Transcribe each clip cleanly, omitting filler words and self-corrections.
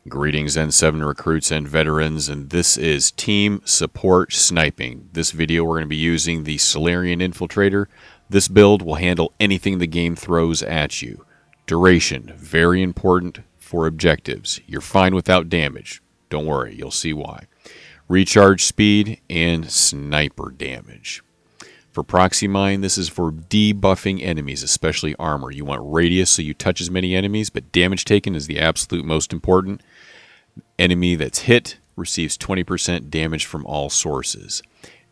Greetings N7 recruits and veterans, and this is Team Support Sniping. This video we're going to be using the Salarian Infiltrator. This build will handle anything the game throws at you. Duration, very important for objectives. You're fine without damage. Don't worry, you'll see why. Recharge speed and sniper damage. For proxy mine, this is for debuffing enemies, especially armor. You want radius so you touch as many enemies, but damage taken is the absolute most important. Enemy that's hit receives 20% damage from all sources.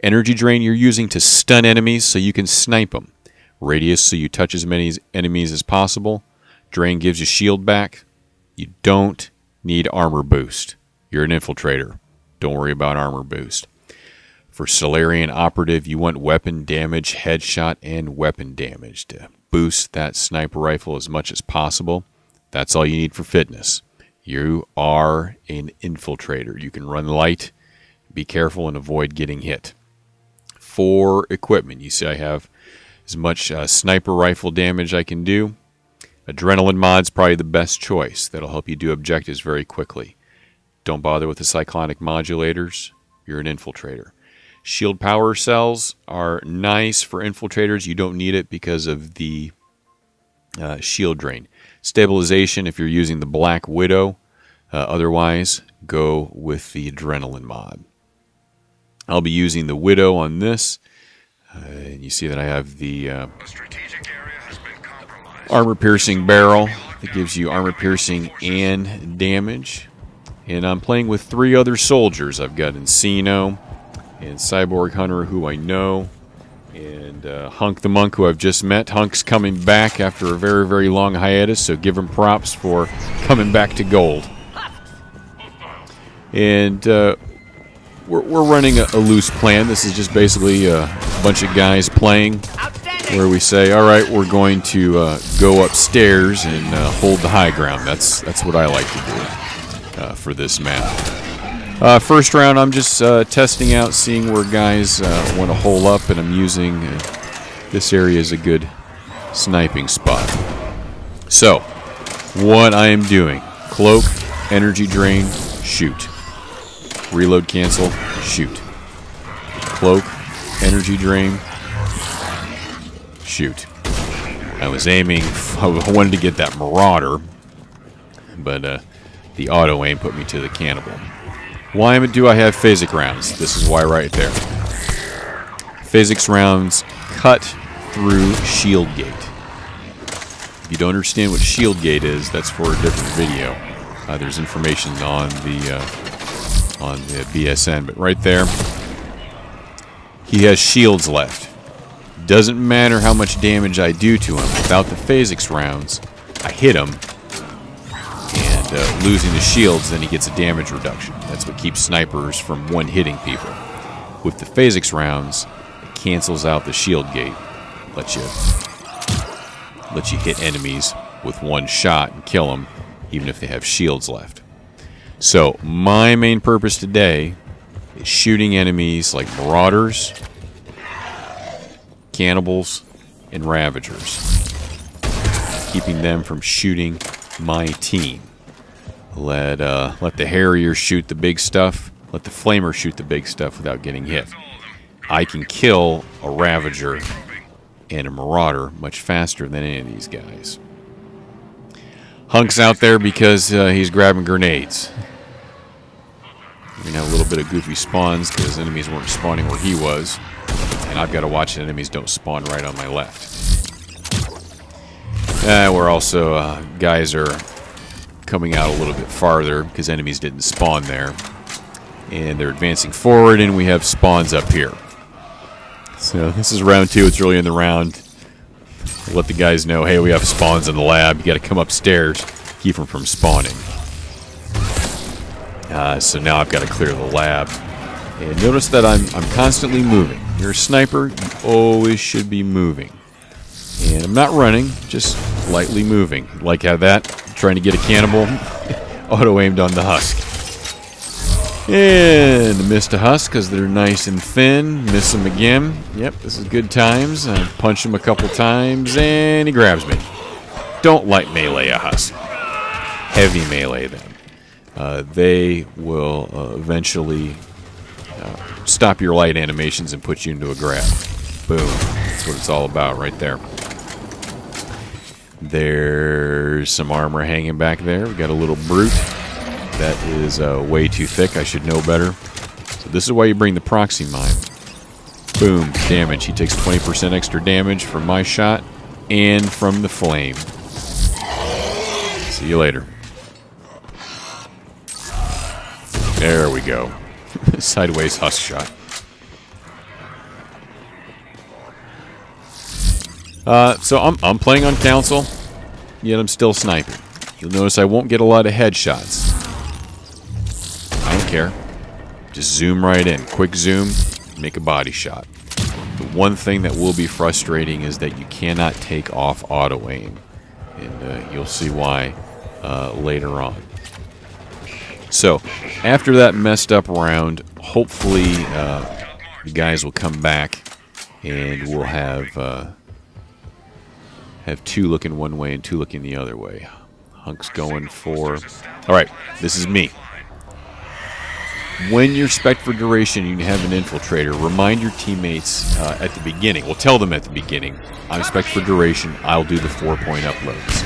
Energy drain you're using to stun enemies so you can snipe them. Radius so you touch as many enemies as possible. Drain gives you shield back. You don't need armor boost. You're an infiltrator. Don't worry about armor boost. For Salarian Operative, you want weapon damage, headshot, and weapon damage to boost that sniper rifle as much as possible. That's all you need for fitness. You are an infiltrator. You can run light, be careful, and avoid getting hit. For equipment, you see I have as much sniper rifle damage I can do. Adrenaline mod's probably the best choice. That'll help you do objectives very quickly. Don't bother with the cyclonic modulators. You're an infiltrator. Shield power cells are nice for infiltrators. You don't need it because of the shield drain. Stabilization if you're using the Black Widow. Otherwise, go with the Adrenaline mod. I'll be using the Widow on this. And you see that I have the armor-piercing barrel that gives you armor piercing and damage. And I'm playing with 3 other soldiers. I've got Encino and Cyborg Hunter, who I know, and Hunk the Monk, who I've just met. Hunk's coming back after a very, very long hiatus, so give him props for coming back to gold. And we're running a loose plan. This is just basically a bunch of guys playing, where we say, all right, we're going to go upstairs and hold the high ground. That's what I like to do for this map. First round, I'm just testing out, seeing where guys want to hole up, and I'm using this area as a good sniping spot. So, what I am doing: cloak, energy drain, shoot. Reload, cancel, shoot. Cloak, energy drain, shoot. I was aiming, I wanted to get that Marauder, but the auto aim put me to the cannibal. Why do I have phasic rounds? This is why right there. Phasic rounds cut through shield gate. If you don't understand what shield gate is, that's for a different video. There's information on the BSN, but right there, he has shields left. Doesn't matter how much damage I do to him. Without the phasic rounds, I hit him. Losing the shields, then he gets a damage reduction. That's what keeps snipers from one-hitting people. With the phasic rounds, it cancels out the shield gate. Lets you hit enemies with one shot and kill them, even if they have shields left. So, my main purpose today is shooting enemies like Marauders, Cannibals, and Ravagers. Keeping them from shooting my team. Let the Harrier shoot the big stuff. Let the Flamer shoot the big stuff without getting hit. I can kill a Ravager and a Marauder much faster than any of these guys. Hunk's out there because he's grabbing grenades. We're going to have a little bit of goofy spawns because enemies weren't spawning where he was. And I've got to watch that enemies don't spawn right on my left. We're also, guys are coming out a little bit farther because enemies didn't spawn there, and they're advancing forward, and we have spawns up here. So this is round 2. It's early in the round. Let the guys know, hey, we have spawns in the lab. You got to come upstairs, keep them from spawning. So now I've got to clear the lab, and notice that I'm constantly moving. You're a sniper, you always should be moving. And I'm not running, just lightly moving. Like how that, trying to get a cannibal, auto-aimed on the husk. And missed a husk because they're nice and thin. Miss him again. Yep, this is good times. I punch him a couple times, and he grabs me. Don't light melee a husk. Heavy melee them. they will eventually stop your light animations and put you into a grab. Boom. That's what it's all about right there. There's some armor hanging back there. We got a little brute. That is way too thick. I should know better. So this is why you bring the proxy mine. Boom. Damage. He takes 20% extra damage from my shot and from the flame. See you later. There we go. Sideways husk shot. So I'm playing on council, yet I'm still sniping. You'll notice I won't get a lot of headshots. I don't care. Just zoom right in. Quick zoom, make a body shot. The one thing that will be frustrating is that you cannot take off auto aim. And you'll see why later on. So, after that messed up round, hopefully the guys will come back and we'll have two looking one way and two looking the other way. Hunk's going for... Alright, this is me. When you're spec'd for duration and you have an infiltrator, remind your teammates at the beginning. Well, tell them at the beginning, I'm spec'd for duration, I'll do the 4-point uploads.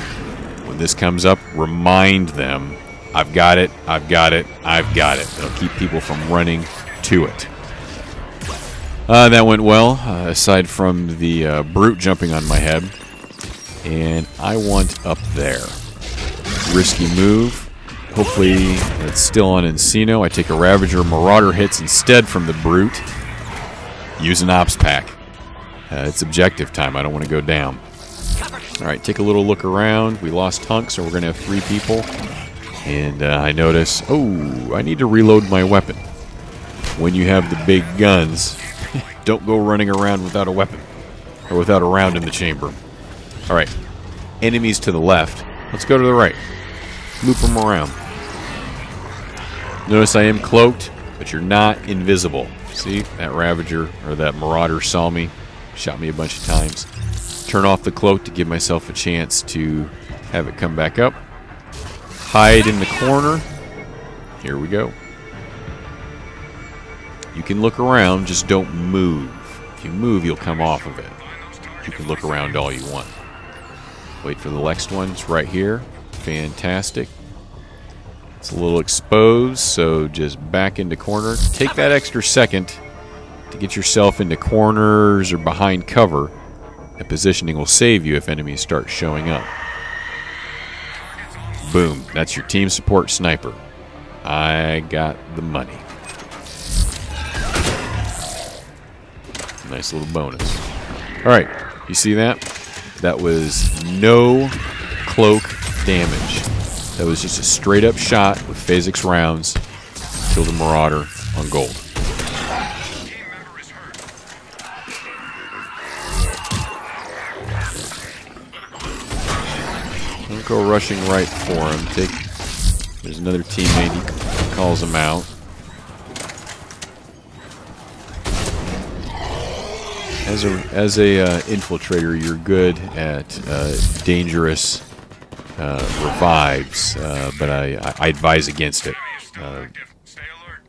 When this comes up, remind them, I've got it, I've got it, I've got it. It'll keep people from running to it. That went well, aside from the brute jumping on my head. And I want up there. Risky move. Hopefully it's still on Encino. I take a Ravager Marauder hits instead from the brute. Use an ops pack. It's objective time. I don't want to go down. Alright, take a little look around. We lost Hunk, so we're going to have 3 people. And I notice, oh, I need to reload my weapon. When you have the big guns, don't go running around without a weapon. Or without a round in the chamber. Alright, enemies to the left. Let's go to the right. Loop them around. Notice I am cloaked, but you're not invisible. See, that Ravager, or that Marauder saw me, shot me a bunch of times. Turn off the cloak to give myself a chance to have it come back up. Hide in the corner. Here we go. You can look around, just don't move. If you move, you'll come off of it. You can look around all you want. Wait for the next one. It's right here. Fantastic. It's a little exposed, so just back into corner. Take that extra second to get yourself into corners or behind cover. That positioning will save you if enemies start showing up. Boom. That's your team support sniper. I got the money. Nice little bonus. Alright, you see that? That was no cloak damage. That was just a straight up shot with phasic rounds. Killed a Marauder on gold. Don't go rushing right for him. There's another teammate. He calls him out. As a infiltrator, you're good at dangerous revives, but I advise against it.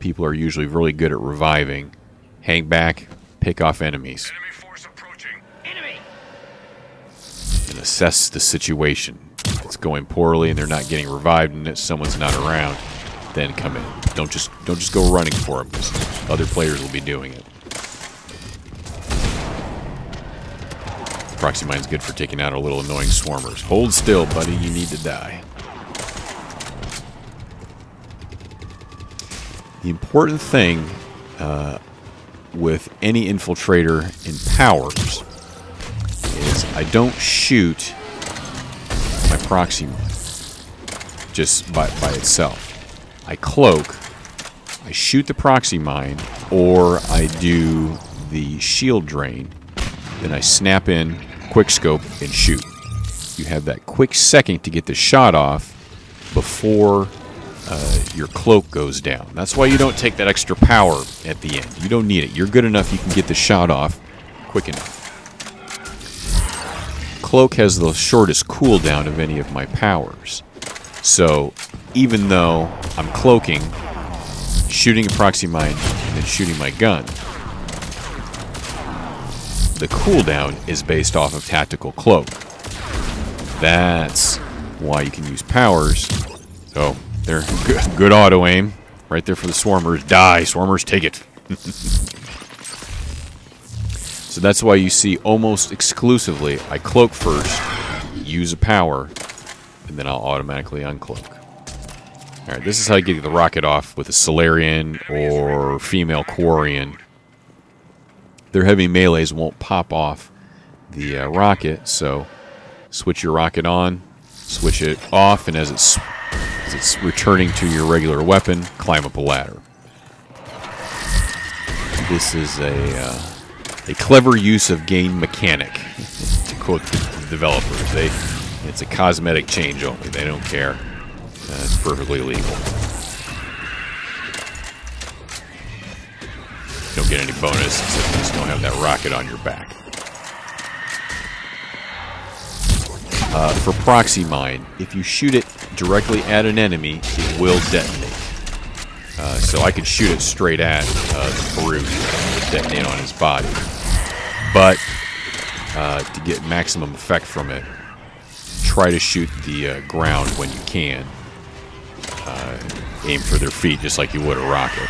People are usually really good at reviving. Hang back, pick off enemies, and assess the situation. If it's going poorly and they're not getting revived and someone's not around, then come in. Don't just go running for them, because other players will be doing it. Proxy mine's good for taking out our little annoying swarmers. Hold still, buddy. You need to die. The important thing with any infiltrator in powers is I don't shoot my proxy mine just by itself. I cloak, I shoot the proxy mine, or I do the shield drain. Then I snap in, quick scope, and shoot. You have that quick second to get the shot off before your cloak goes down. That's why you don't take that extra power at the end. You don't need it. You're good enough, you can get the shot off quick enough. Cloak has the shortest cooldown of any of my powers. So even though I'm cloaking, shooting a proxy mine, and then shooting my gun. The cooldown is based off of tactical cloak. That's why you can use powers. So, they're good auto aim. Right there for the swarmers. Die, swarmers, take it. So that's why you see almost exclusively, I cloak first, use a power, and then I'll automatically uncloak. Alright, this is how you get the rocket off with a Salarian or female Quarian. Their heavy melees won't pop off the rocket, so switch your rocket on, switch it off, and as it's returning to your regular weapon, climb up a ladder. This is a clever use of game mechanic, to quote the developers. It's a cosmetic change only. They don't care. It's perfectly legal. You don't get any bonus except you just don't have that rocket on your back. For proxy mine, if you shoot it directly at an enemy, it will detonate. So I could shoot it straight at the brute and it would detonate on his body. But to get maximum effect from it, try to shoot the ground when you can. Aim for their feet just like you would a rocket.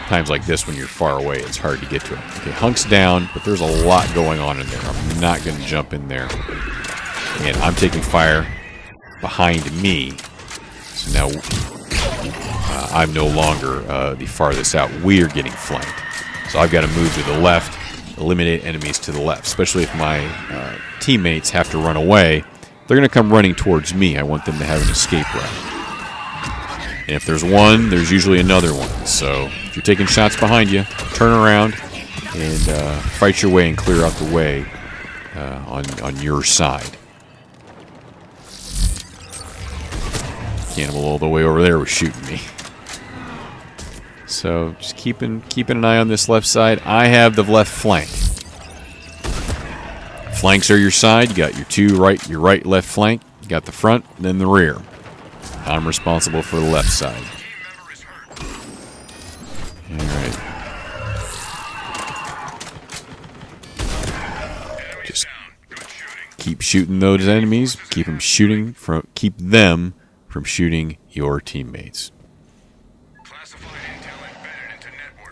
Times like this when you're far away, it's hard to get to them. Okay, Hunk's down, but there's a lot going on in there. I'm not going to jump in there. And I'm taking fire behind me. So now I'm no longer the farthest out. We're getting flanked. So I've got to move to the left, eliminate enemies to the left. Especially if my teammates have to run away. They're going to come running towards me. I want them to have an escape route. And if there's one, there's usually another one. So if you're taking shots behind you, turn around and fight your way and clear out the way on your side. Cannibal all the way over there was shooting me. So just keeping an eye on this left side. I have the left flank. Flanks are your side. You got your right, left flank. You got the front, and then the rear. I'm responsible for the left side. Alright. Just keep shooting those enemies. Keep them from shooting your teammates.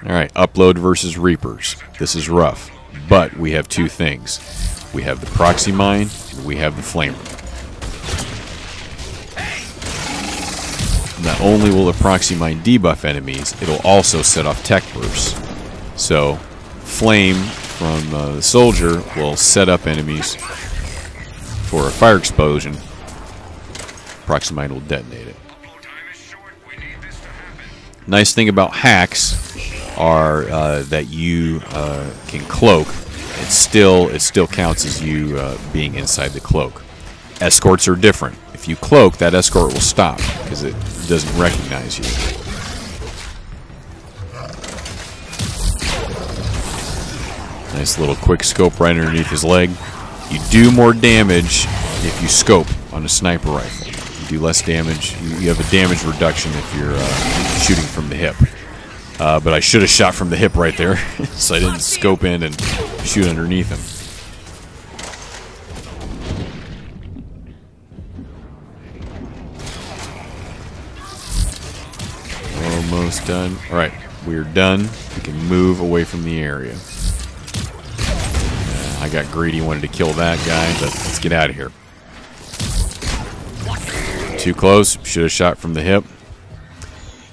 Alright, upload versus Reapers. This is rough. But we have two things. We have the proxy mine, and we have the flamer. Not only will the proxy mine debuff enemies, it'll also set off tech bursts. So, flame from the soldier will set up enemies for a fire explosion. Proxy mine will detonate it. Nice thing about hacks are that you can cloak. It still counts as you being inside the cloak. Escorts are different. If you cloak, that escort will stop because it doesn't recognize you. Nice little quick scope right underneath his leg. You do more damage if you scope on a sniper rifle. You do less damage. You have a damage reduction if you're shooting from the hip. But I should have shot from the hip right there, so I didn't scope in and shoot underneath him. Almost done. Alright, we're done. We can move away from the area. I got greedy, wanted to kill that guy, but let's get out of here. Too close. Should have shot from the hip.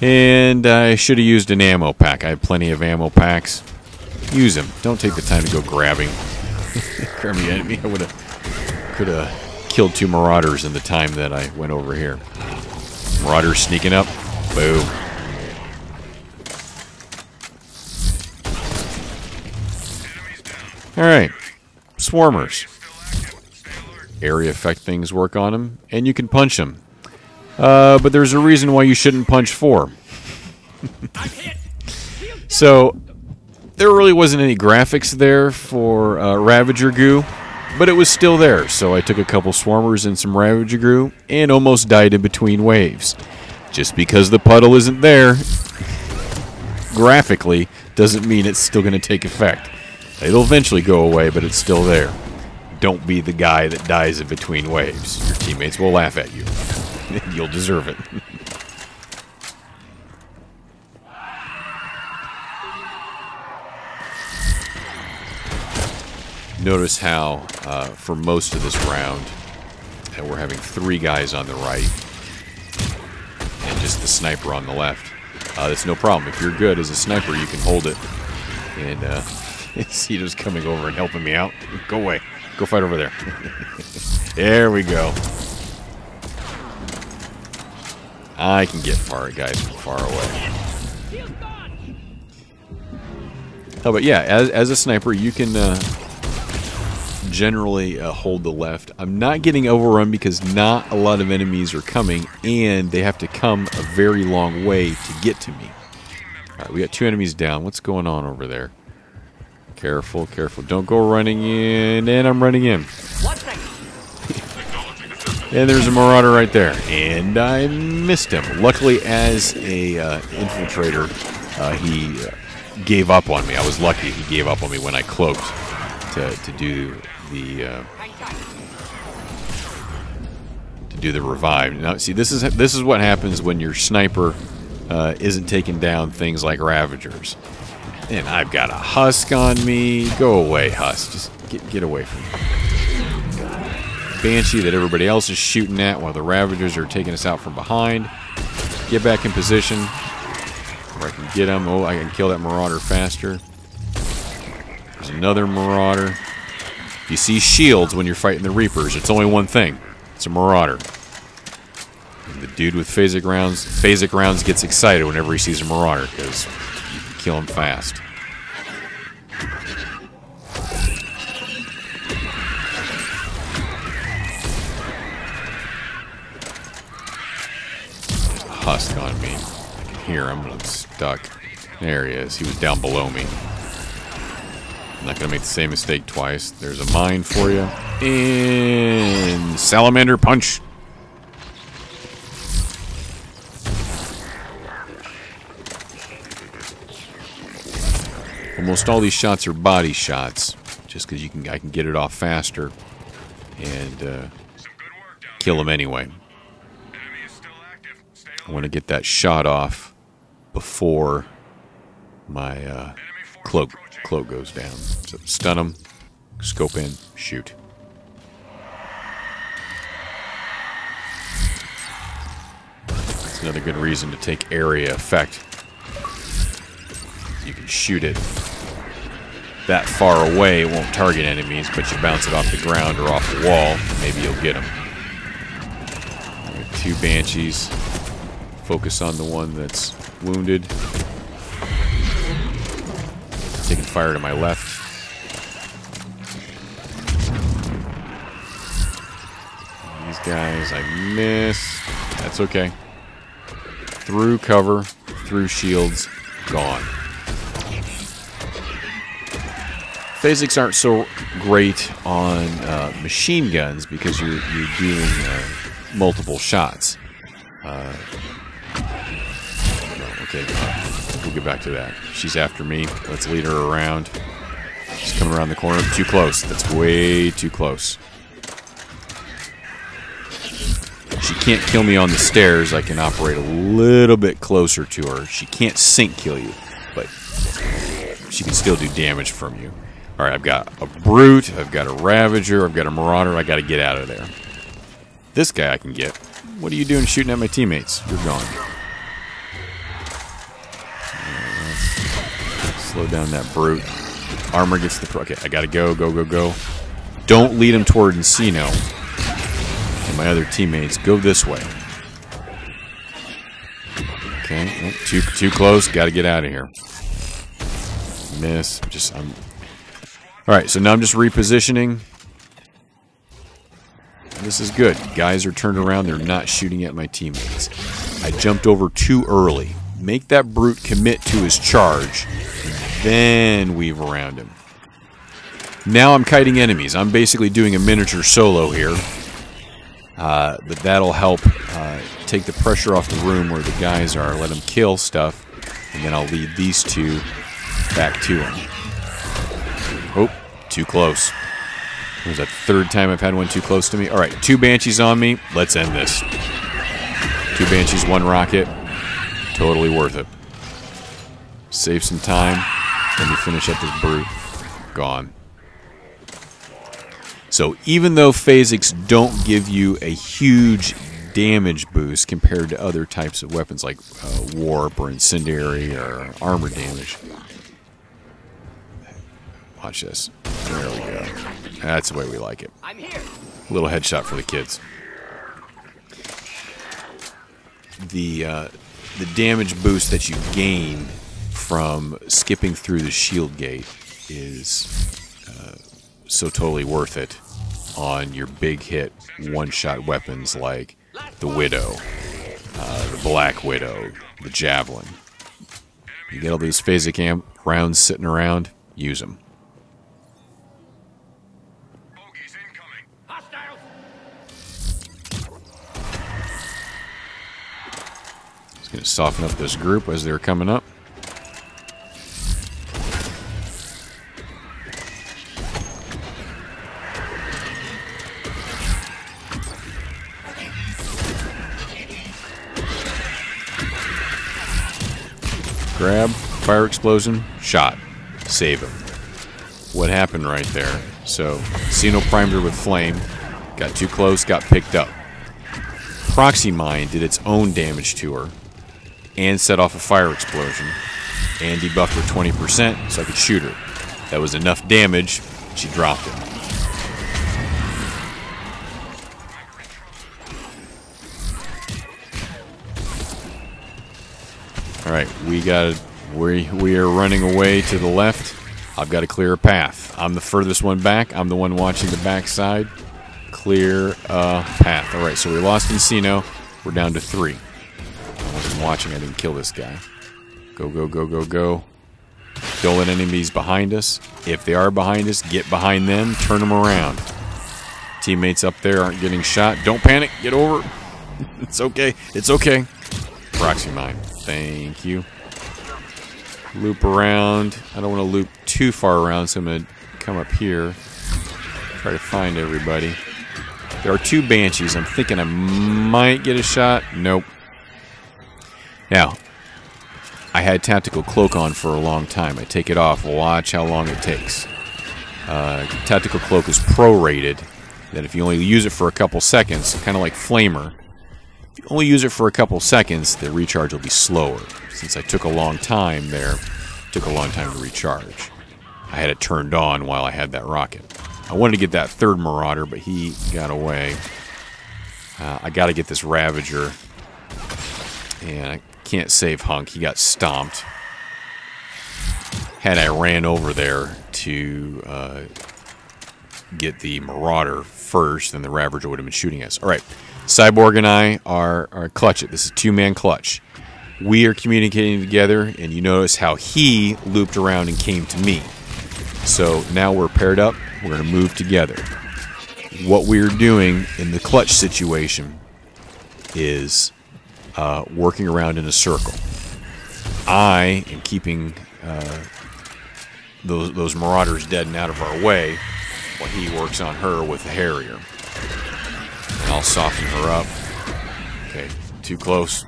And I should have used an ammo pack. I have plenty of ammo packs. Use them. Don't take the time to go grabbing the enemy. I could have killed two marauders in the time that I went over here. Marauders sneaking up. Boom. Alright. Swarmers. Area effect things work on them, and you can punch them. But there's a reason why you shouldn't punch 4. So, there really wasn't any graphics there for Ravager goo, but it was still there. So I took a couple Swarmers and some Ravager goo, and almost died in between waves. Just because the puddle isn't there, graphically, doesn't mean it's still going to take effect. It'll eventually go away, but it's still there. Don't be the guy that dies in between waves. Your teammates will laugh at you. You'll deserve it. Notice how, for most of this round, we're having 3 guys on the right and just the sniper on the left. That's no problem. If you're good as a sniper, you can hold it. And Cito's coming over and helping me out. Go away. Go fight over there. There we go. I can get guys from far away. Oh, but yeah, as a sniper, you can generally hold the left. I'm not getting overrun because not a lot of enemies are coming, and they have to come a very long way to get to me. Alright, we got 2 enemies down. What's going on over there? Careful, careful. Don't go running in. And I'm running in. And there's a marauder right there. And I missed him. Luckily, as a infiltrator, he gave up on me. I was lucky he gave up on me when I cloaked to do the revive. Now, see, this is what happens when your sniper isn't taking down things like Ravagers. And I've got a husk on me. Go away, husk. Just get away from me. Banshee that everybody else is shooting at while the Ravagers are taking us out from behind. Get back in position where I can get them. Oh, I can kill that Marauder faster. There's another Marauder. If you see shields when you're fighting the Reapers, it's only one thing. It's a Marauder. And the dude with phasic rounds gets excited whenever he sees a Marauder because you can kill him fast. There's a husk on me. I can hear him, but I'm stuck. There he is. He was down below me. I'm not going to make the same mistake twice. There's a mine for you. And Salamander Punch. Almost all these shots are body shots, just because I can get it off faster and kill them anyway. I want to get that shot off before my cloak goes down. So stun them, scope in, shoot. That's another good reason to take area effect. You can shoot it that far away, it won't target enemies, but you bounce it off the ground or off the wall, maybe you'll get them. 2 Banshees. Focus on the one that's wounded. Taking fire to my left. These guys I missed. That's okay. Through cover, through shields, gone. Phasics aren't so great on machine guns because you're doing multiple shots. Okay, we'll get back to that. She's after me. Let's lead her around. She's coming around the corner. Too close. That's way too close. She can't kill me on the stairs. I can operate a little bit closer to her. She can't sync kill you, but she can still do damage from you. Alright, I've got a Brute, I've got a Ravager, I've got a Marauder, I gotta get out of there. This guy I can get. What are you doing shooting at my teammates? You're gone. Slow down that Brute. Armor gets the... Okay, I gotta go. Don't lead him toward Encino. And my other teammates, go this way. Okay, oh, too close, gotta get out of here. Miss, Alright, so now I'm just repositioning. This is good. Guys are turned around. They're not shooting at my teammates. I jumped over too early. Make that Brute commit to his charge, and then weave around him. Now I'm kiting enemies. I'm basically doing a miniature solo here. But that'll help take the pressure off the room where the guys are, let them kill stuff, and then I'll lead these two back to him. Oh, too close. It was the third time I've had one too close to me. All right, 2 Banshees on me. Let's end this. 2 Banshees, 1 rocket. Totally worth it. Save some time. Let me finish up this brute. Gone. So even though phasics don't give you a huge damage boost compared to other types of weapons like warp or incendiary or armor damage. Watch this. There we go. That's the way we like it. I'm here. Little headshot for the kids. The damage boost that you gain from skipping through the shield gate is so totally worth it on your big hit one-shot weapons like the Widow, the Black Widow, the Javelin. You get all these phasic rounds sitting around, use them. Just going to soften up this group as they're coming up. Grab, fire explosion, shot. Save him. What happened right there? So, Xeno primed her with flame, got too close, got picked up. Proxy mine did its own damage to her, and set off a fire explosion, and debuffed her 20% so I could shoot her. That was enough damage, she dropped it. Alright, we are running away to the left. I've got to clear a path. I'm the furthest one back. I'm the one watching the backside. Clear a path. Alright, so we lost Encino. We're down to 3. I wasn't watching. I didn't kill this guy. Go, go, go, go, go. Don't let any of these behind us. If they are behind us, get behind them. Turn them around. Teammates up there aren't getting shot. Don't panic. Get over. It's okay. It's okay. Proxy mine. Thank you. Loop around. I don't want to loop too far around, so I'm going to come up here. Try to find everybody. There are 2 Banshees. I'm thinking I might get a shot. Nope. Now, I had Tactical Cloak on for a long time. I take it off. Watch how long it takes. Tactical Cloak is prorated. That if you only use it for a couple seconds, kind of like Flamer, if you only use it for a couple seconds, the recharge will be slower. Since I took a long time there, it took a long time to recharge. I had it turned on while I had that rocket. I wanted to get that 3rd Marauder, but he got away. I got to get this Ravager. And I can't save Hunk. He got stomped. Had I ran over there to get the Marauder first, then the Ravager would have been shooting us. Alright, Cyborg and I are clutch it. This is a 2-man clutch. We are communicating together, and you notice how he looped around and came to me. So now we're paired up. We're going to move together. What we're doing in the clutch situation is working around in a circle. I am keeping those Marauders dead and out of our way while he works on her with the Harrier. And I'll soften her up. Okay, too close.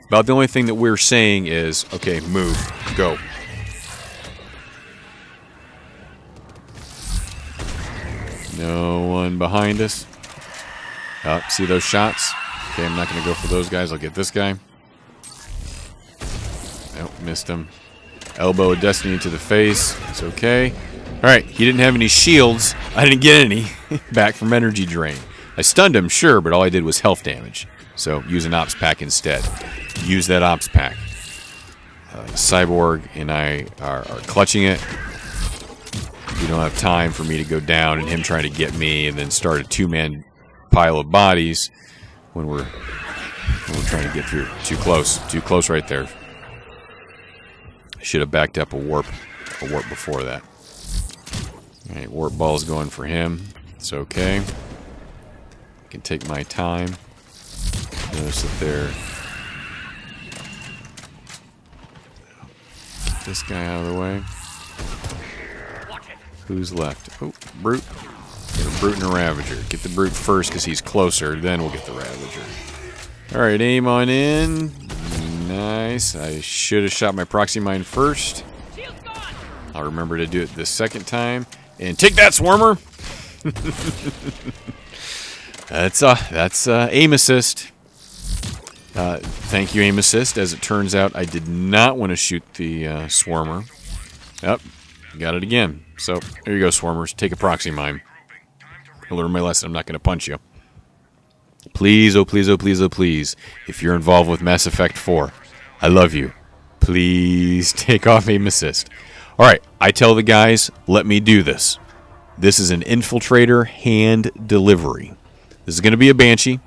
About the only thing that we're saying is, okay, move, go. No one behind us. See those shots? Okay, I'm not going to go for those guys. I'll get this guy. Nope, missed him. Elbow of Destiny to the face. It's okay. Alright, he didn't have any shields. I didn't get any back from energy drain. I stunned him, sure, but all I did was health damage. So use an ops pack instead. Use that ops pack. Cyborg and I are clutching it. We don't have time for me to go down and him trying to get me and then start a 2-man pile of bodies when we're trying to get through. Too close right there. I should have backed up a warp before that. Alright, warp ball's going for him. It's okay. I can take my time. Notice that there. Get this guy out of the way. Who's left? Oh, Brute. Get a Brute and a Ravager. Get the Brute first because he's closer, then we'll get the Ravager. Alright, aim on in. Nice. I should have shot my proxy mine first. I'll remember to do it the second time. And take that, Swarmer! That's aim assist. Thank you, aim assist. As it turns out, I did not want to shoot the Swarmer. Yep, got it again. So, there you go, Swarmers. Take a proxy mine. I learned my lesson. I'm not going to punch you. Please, oh please, oh please, oh please. If you're involved with Mass Effect 4, I love you. Please take off aim assist. Alright, I tell the guys, let me do this. This is an infiltrator hand delivery. This is going to be a Banshee.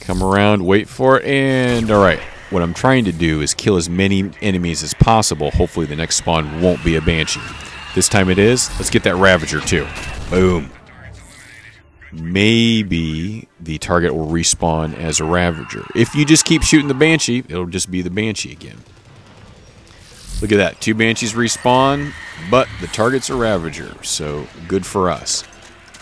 Come around, wait for it, and alright. What I'm trying to do is kill as many enemies as possible. Hopefully the next spawn won't be a Banshee. This time it is. Let's get that Ravager too. Boom. Maybe the target will respawn as a Ravager. If you just keep shooting the Banshee, it'll just be the Banshee again. Look at that. 2 Banshees respawn, but the target's a Ravager, so good for us.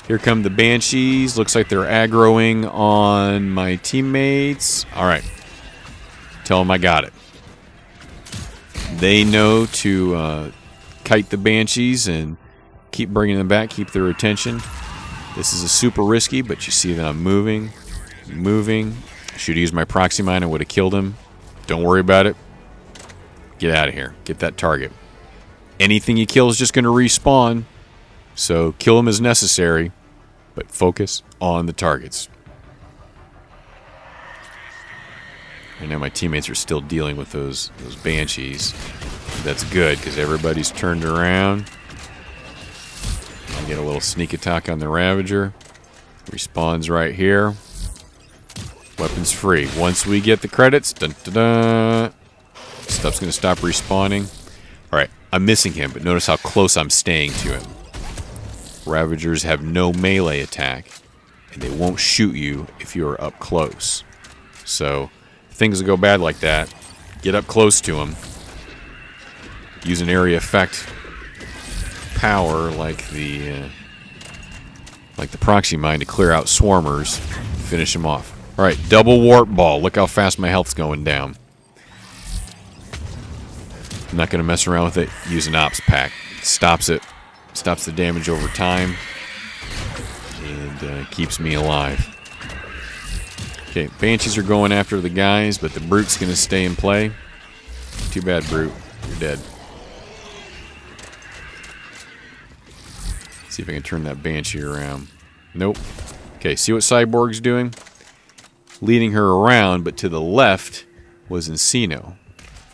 Here come the Banshees. Looks like they're aggroing on my teammates. Alright. Tell them I got it. They know to kite the Banshees and keep bringing them back, keep their attention. This is a super risky, but you see that I'm moving. I should have used my proxy mine. I would have killed him. Don't worry about it. Get out of here. Get that target. Anything you kill is just going to respawn. So kill them as necessary, but focus on the targets. I know my teammates are still dealing with those Banshees. That's good, because everybody's turned around. I get a little sneak attack on the Ravager. Respawns right here. Weapons free. Once we get the credits, dun, dun, dun, stuff's going to stop respawning. Alright, I'm missing him, but notice how close I'm staying to him. Ravagers have no melee attack, and they won't shoot you if you are up close. So, if things will go bad like that, get up close to him. Use an area effect power like the proxy mine to clear out swarmers, finish them off. Alright, double warp ball. Look how fast my health's going down. I'm not going to mess around with it. Use an ops pack. Stops it. Stops the damage over time. And keeps me alive. Okay, Banshees are going after the guys, but the Brute's going to stay in play. Too bad, Brute. You're dead. See if I can turn that Banshee around. Nope. Okay, see what Cyborg's doing? Leading her around, but to the left was Encino.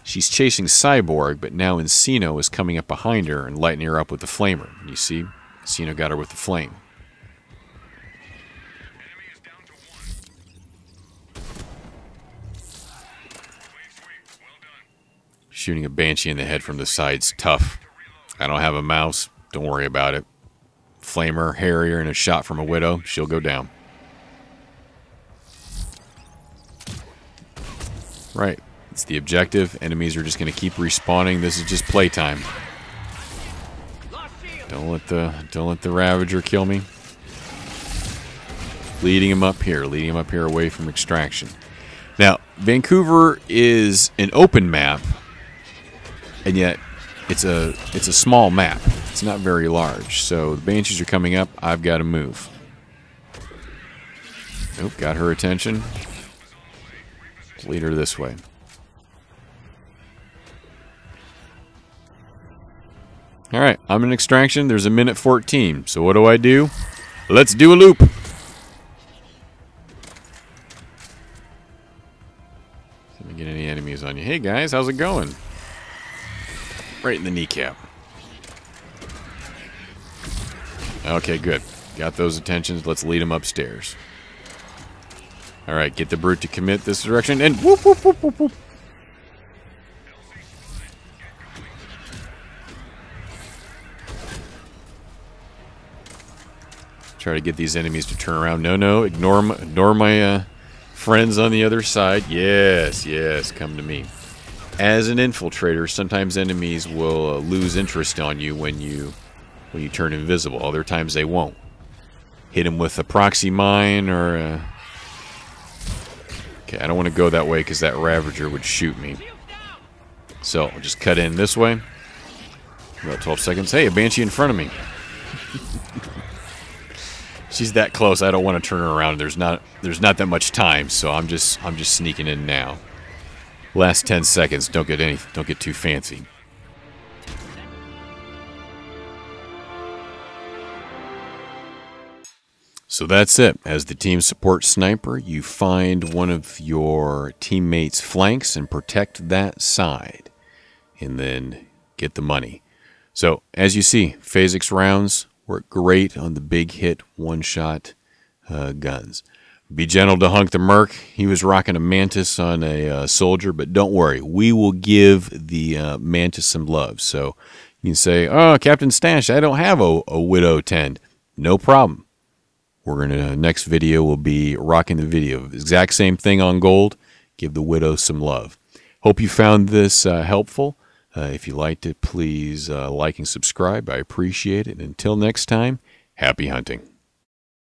She's chasing Cyborg, but now Encino is coming up behind her and lighting her up with the flamer. You see? Encino got her with the flame. Shooting a Banshee in the head from the side's tough. I don't have a mouse. Don't worry about it. Flamer, Harrier, and a shot from a Widow. She'll go down. Right. It's the objective. Enemies are just going to keep respawning. This is just playtime. Don't let the Ravager kill me. Leading him up here. Leading him up here away from extraction. Now, Vancouver is an open map, and yet it's a small map. It's not very large. So the Banshees are coming up. I've got to move. Nope, got her attention. Let's lead her this way. Alright, I'm in extraction. There's a minute 14. So what do? Let's do a loop. Let me get any enemies on you. Hey guys, how's it going? Right in the kneecap. Okay, good. Got those attentions. Let's lead them upstairs. Alright, get the Brute to commit this direction. And whoop, whoop, whoop, whoop, whoop. Try to get these enemies to turn around. No, ignore my Friends on the other side. Yes, yes, come to me. As an infiltrator, sometimes enemies will lose interest on you when you turn invisible. Other times they won't. Hit him with a proxy mine or a... Okay, I don't want to go that way because that Ravager would shoot me. So, I'll just cut in this way. About 12 seconds. Hey, a Banshee in front of me. She's that close. I don't want to turn her around. There's not that much time, so I'm just sneaking in now. Last 10 seconds. Don't get too fancy. So that's it. As the team support sniper, you find one of your teammates' flanks and protect that side. And then get the money. So, as you see, phasic rounds work great on the big hit, one-shot guns. Be gentle to Hunk the Merc. He was rocking a Mantis on a soldier, but don't worry. We will give the Mantis some love. So, you can say, oh, Captain Stash, I don't have a Widow 10. No problem. We're gonna next video will be rocking the video. Exact same thing on gold. Give the Widow some love. Hope you found this helpful. If you liked it, please like and subscribe. I appreciate it. Until next time, happy hunting.